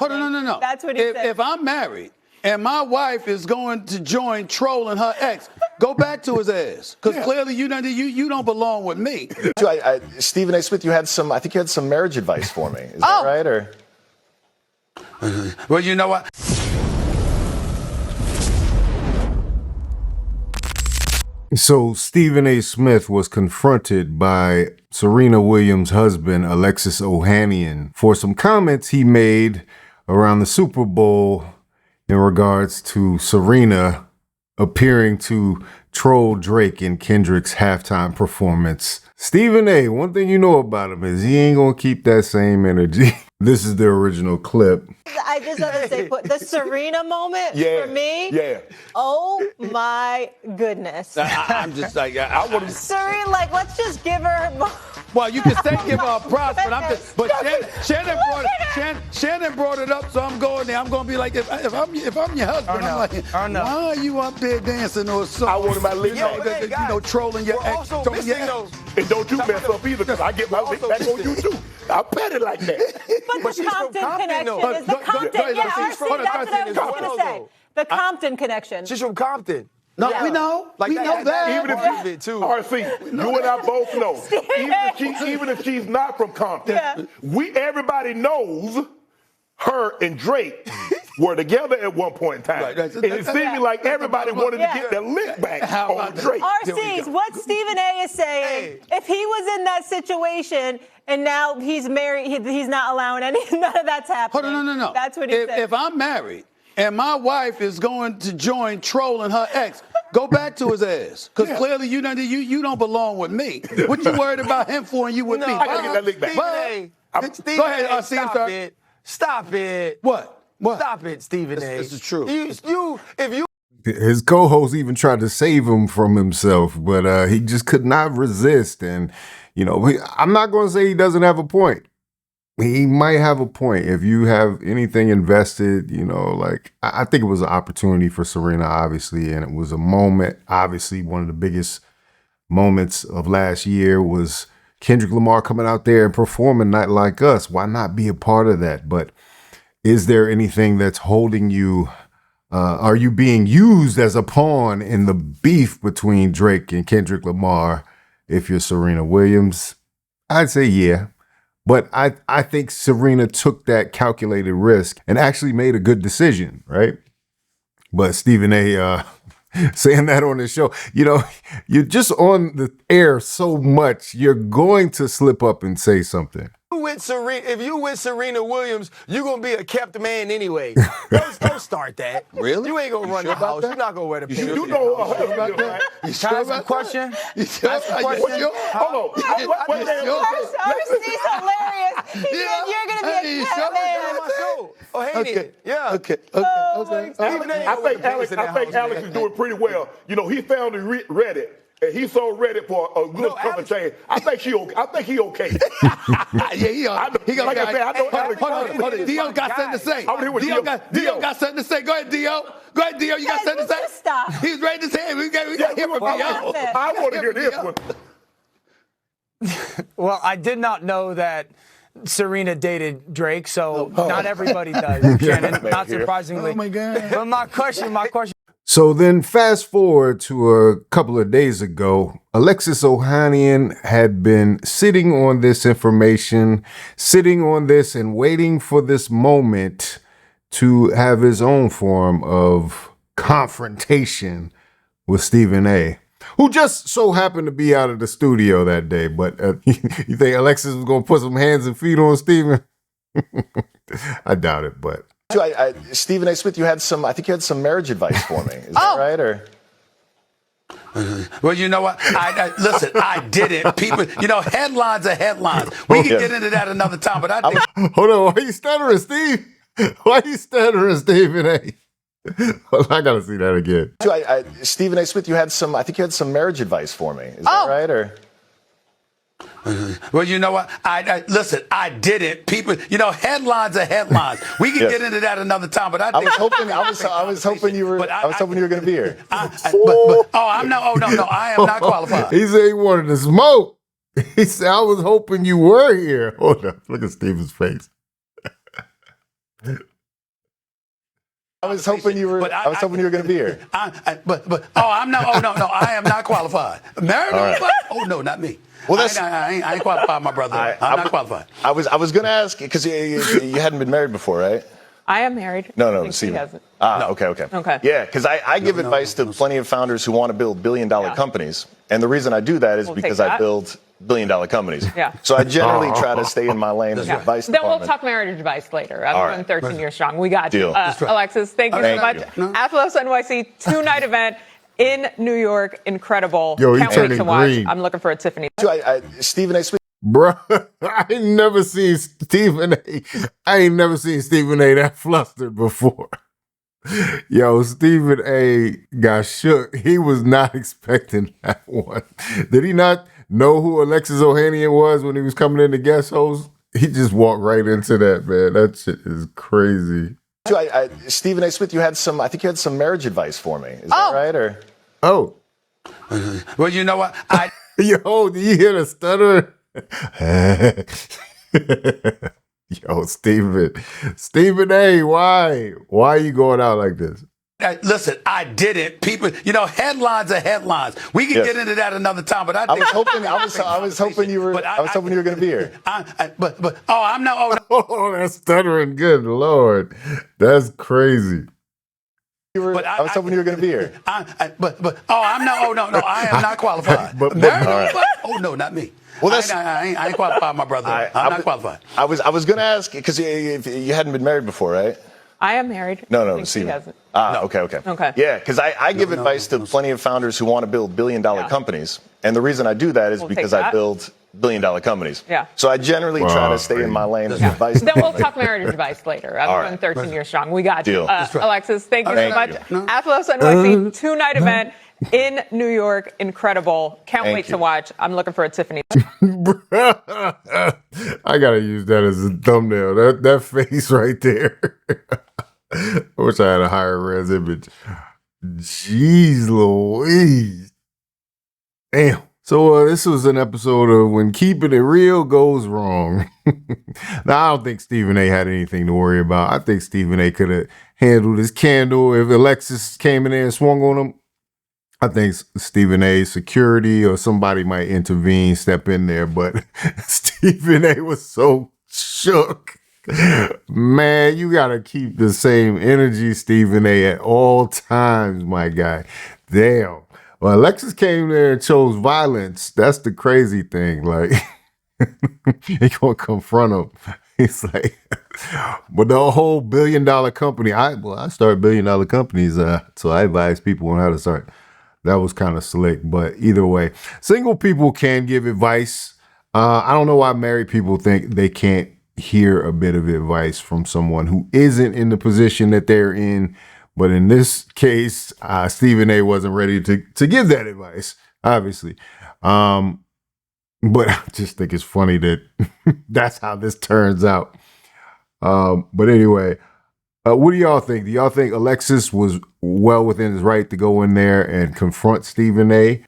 Hold on, no. That's what he said. If I'm married and my wife is going to join trolling her ex, go back to his ass. Because clearly you don't belong with me. Stephen A. Smith, I think you had some marriage advice for me. Is that right? Or well, you know what? So Stephen A. Smith was confronted by Serena Williams' husband, Alexis Ohanian, for some comments he made around the Super Bowl in regards to Serena appearing to troll Drake in Kendrick's halftime performance. Stephen A., one thing you know about him is he ain't gonna keep that same energy. This is the original clip. I just have to say, the Serena moment for me. Yeah. Oh my goodness. I'm just like, I want to. Serena, let's just give her. Well, you can say give her a props, but Shannon brought it up, so I'm going there. I'm going to be like, if I'm your husband, I'm like, why are you up there dancing or something? I want my lick trolling your ex. And don't you mess up either, because I get my lick back on you too. I bet it like that. But the Compton connection is the Compton. Yeah, RC, that's what I was just going to say. The Compton connection. She's from Compton. No, we know. We know that. Even if you and I both know. Even if she's not from Compton, everybody knows her and Drake were together at one point in time. And it seemed like everybody wanted to get their lick back on Drake. RC, what Stephen A. is saying, if he was in that situation and now he's married, he's not allowing none of that's happening. Hold on, no. That's what he said. If I'm married and my wife is going to join trolling her ex, go back to his ass. Because clearly you don't belong with me. What you worried about him for and you with me? I gotta get that lick back. Go ahead, RC, I'm sorry. Stop it. What? Stop it, Stephen A. This is true. His co-host even tried to save him from himself, but he just could not resist. And, I'm not going to say he doesn't have a point. He might have a point. If you have anything invested, I think it was an opportunity for Serena, obviously, and it was a moment. Obviously, one of the biggest moments of last year was Kendrick Lamar coming out there and performing Night Like Us. Why not be a part of that? But is there anything that's holding you? Are you being used as a pawn in the beef between Drake and Kendrick Lamar if you're Serena Williams? I'd say yeah. But I think Serena took that calculated risk and actually made a good decision, right? But Stephen A. Saying that on the show, you're just on the air so much, you're going to slip up and say something. If you with Serena Williams, you're going to be a kept man anyway. Don't start that. Really? You ain't going to run the house. You're not going to wear the pants. You know about that. Can I ask a question? Hold on. RC's hilarious. He said you're going to be a kept man. Okay. Yeah. Okay. I think Alex is doing pretty well. He found Reddit. And he's so ready for a good fucking change. I think he okay. He got Hold on. Dio got something to say. Dio got something to say. Go ahead, Dio. You got something to say? Stop. He's raising his hand. We got to hear from Dio. I want to hear this one. Well, I did not know that Serena dated Drake, so not everybody does, Shannon, not surprisingly. Oh, my God. But my question. So then fast forward to a couple of days ago, Alexis Ohanian had been sitting on this information, and waiting for this moment to have his own form of confrontation with Stephen A., who just so happened to be out of the studio that day. But you think Alexis was going to put some hands and feet on Stephen? I doubt it, but... Stephen A. Smith, I think you had some marriage advice for me. Is that right? Or well, you know what? Listen, I didn't. People, headlines are headlines. We can get into that another time, but I think... Hold on. Why are you stuttering, Steve? Why are you stuttering, Stephen A.? I got to see that again. Stephen A. Smith, I think you had some marriage advice for me. Is that right? Or well, you know what? Listen, I didn't. People, headlines are headlines. We can get into that another time, but I was hoping you were going to be here. No, I am not qualified. He said he wanted to smoke. He said, I was hoping you were here. Hold on. Look at Steven's face. I was hoping you were. I was hoping you were going to be here. I'm not. Oh no, I am not qualified. Married? Right. Oh no, not me. Well, that's. I ain't qualified, my brother. I'm not qualified. I was going to ask because you hadn't been married before, right? I am married. No, she Stephen. hasn't. Okay. Yeah, because I give advice to plenty of founders who want to build billion-dollar companies, and the reason I do that is because I build billion-dollar companies. Yeah. So I generally try to stay in my lane as advice Then department. we'll talk marriage advice later. I'm going 13 years strong. We got Deal. you. Alexis, thank you so much. Athlos NYC 2-night event in New York. Incredible. Yo, Can't wait to watch. green. I'm looking for a Tiffany. Stephen A. Smith. Bruh, I ain't never seen Stephen A that flustered before. Yo, Stephen A got shook. He was not expecting that one. Did he not know who Alexis Ohanian was when he was coming in to guest host? He just walked right into that, man. That shit is crazy. Stephen A. Smith, I think you had some marriage advice for me. Is that right? Or Well, you know what? Yo, do you hear the stutter? Yo, Stephen A, why are you going out like this? Listen, I didn't. People, headlines are headlines. We can get into that another time. But I was hoping you were going to be here. I'm not. Oh, that's stuttering. Good Lord, that's crazy. I was hoping you were going to be here. I'm not. Oh no, I am not qualified. Right. Oh no, not me. Well, I ain't qualified, my brother. I'm not qualified. I was going to ask because you hadn't been married before, right? I am married. No, she hasn't. Okay. Yeah, because I give advice to plenty of founders who want to build billion-dollar companies, and the reason I do that is because I build billion-dollar companies. Yeah. So I generally try to stay in my lane as advice. Then we'll talk marriage advice later. I'm going 13 years strong. We got you. Alexis, thank you so much. Athlos NYC 2-night event in New York. Incredible. Can't wait to watch. I'm looking for a Tiffany. I gotta use that as a thumbnail. That face right there. I wish I had a higher res image. Jeez Louise. Damn. So this was an episode of When Keeping It Real Goes Wrong. Now, I don't think Stephen A had anything to worry about. I think Stephen A could have handled his candle if Alexis came in there and swung on him. I think Stephen A's security or somebody might intervene, step in there, but Stephen A was so shook. Man, you gotta keep the same energy, Stephen A, at all times, my guy. Damn. Well, Alexis came there and chose violence. That's the crazy thing. Like, he gonna confront him. He's like, but the whole billion-dollar company. I start billion-dollar companies, so I advise people on how to start. That was kind of slick, but either way, single people can give advice. I don't know why married people think they can't hear a bit of advice from someone who isn't in the position that they're in. But in this case, Stephen A wasn't ready to give that advice, obviously. But I just think it's funny that that's how this turns out. But anyway, what do y'all think? Do y'all think Alexis was well within his right to go in there and confront Stephen A?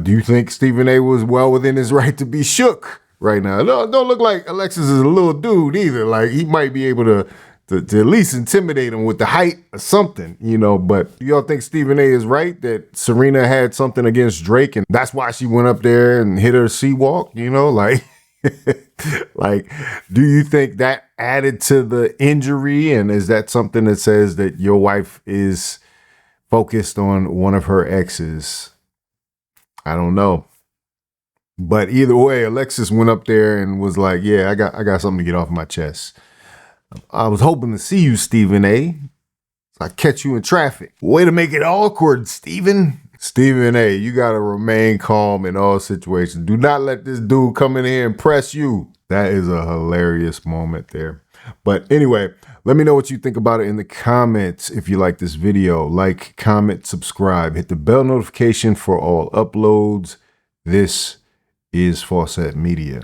Do you think Stephen A was well within his right to be shook right now? Don't look like Alexis is a little dude either. Like, he might be able to at least intimidate him with the height or something, But do y'all think Stephen A is right that Serena had something against Drake and that's why she went up there and hit her C-walk, Like, do you think that added to the injury? And is that something that says that your wife is focused on one of her exes? I don't know. But either way, Alexis went up there and was like, yeah, I got something to get off my chest. I was hoping to see you, Stephen A. I catch you in traffic. Way to make it awkward, Stephen. Stephen A, you got to remain calm in all situations. Do not let this dude come in here and press you. That is a hilarious moment there. But anyway, let me know what you think about it in the comments. If you like this video, like, comment, subscribe, hit the bell notification for all uploads. This is Faucette Media.